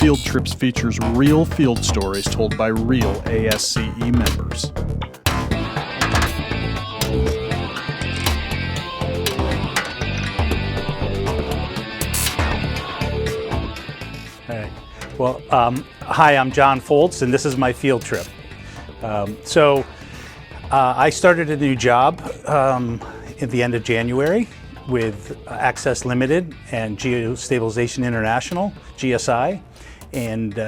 Field Trips features real field stories told by real ASCE members. All right. Well, hi, I'm John Folts, and this is my field trip. I started a new job at the end of January with Access Limited and Geo-Stabilization International, GSI. And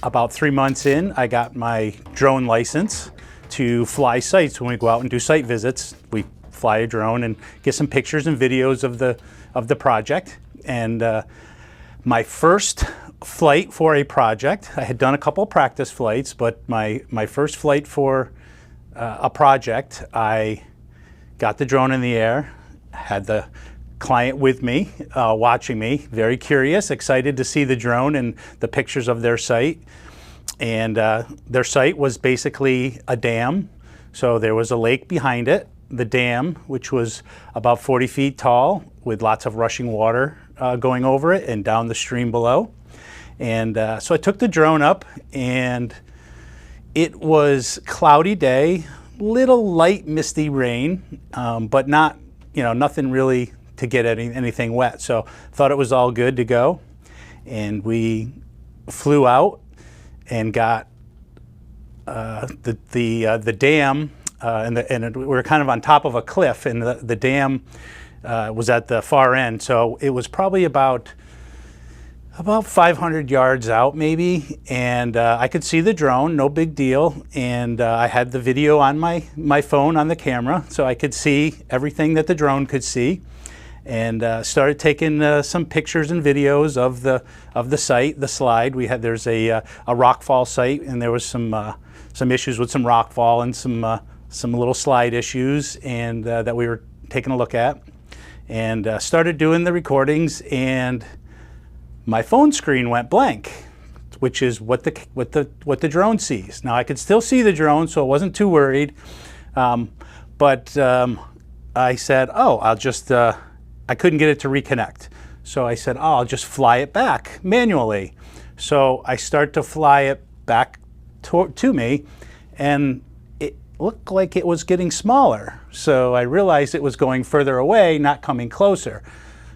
about 3 months in, I got my drone license to fly sites. When we go out and do site visits, we fly a drone and get some pictures and videos of the project. And my first flight for a project, I had done a couple of practice flights, but my first flight for a project, I got the drone in the air, had the client with me, watching me, very curious, excited to see the drone and the pictures of their site. And their site was basically a dam. So there was a lake behind it, the dam, which was about 40 feet tall with lots of rushing water going over it and down the stream below. And so I took the drone up, and it was cloudy day, little light misty rain, but not, nothing really to get anything wet. So thought it was all good to go. And we flew out and got the dam, and we were kind of on top of a cliff, and the dam was at the far end. So it was probably about 500 yards out maybe, and I could see the drone, no big deal, and I had the video on my phone on the camera, so I could see everything that the drone could see, and started taking some pictures and videos of the site, the slide. There's a rockfall site, and there was some issues with some rockfall and some little slide issues, and that we were taking a look at, and started doing the recordings, and my phone screen went blank, which is what the drone sees. Now I could still see the drone, so I wasn't too worried. But I said, I couldn't get it to reconnect. So I said, I'll just fly it back manually. So I start to fly it back to me, and it looked like it was getting smaller. So I realized it was going further away, not coming closer.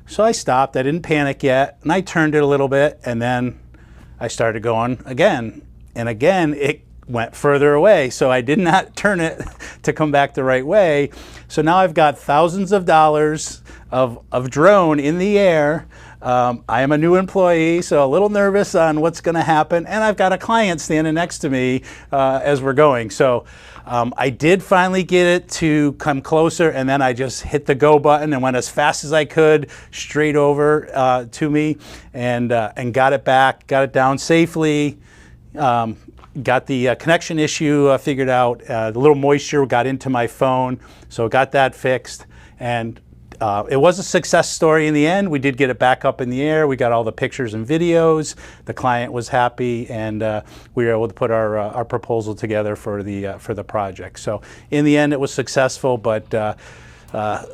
So I stopped, I didn't panic yet, and I turned it a little bit, and then I started going again. And again, it went further away, so I did not turn it to come back the right way. So now I've got thousands of dollars of drone in the air. I am a new employee, so a little nervous on what's gonna happen, and I've got a client standing next to me as we're going. So I did finally get it to come closer, and then I just hit the go button and went as fast as I could straight over to me, and got it back, got it down safely, got the connection issue figured out. The little moisture got into my phone, so got that fixed, and it was a success story in the end. We did get it back up in the air. We got all the pictures and videos. The client was happy, and we were able to put our proposal together for the project. So in the end, it was successful, but a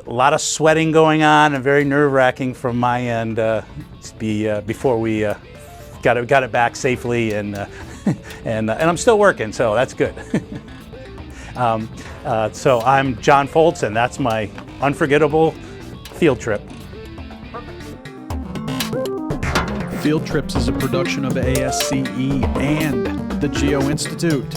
lot of sweating going on and very nerve-wracking from my end before we got it back safely, and I'm still working, so that's good. So I'm John Folts, and that's my unforgettable field trip. Field Trips is a production of ASCE and the Geo-Institute.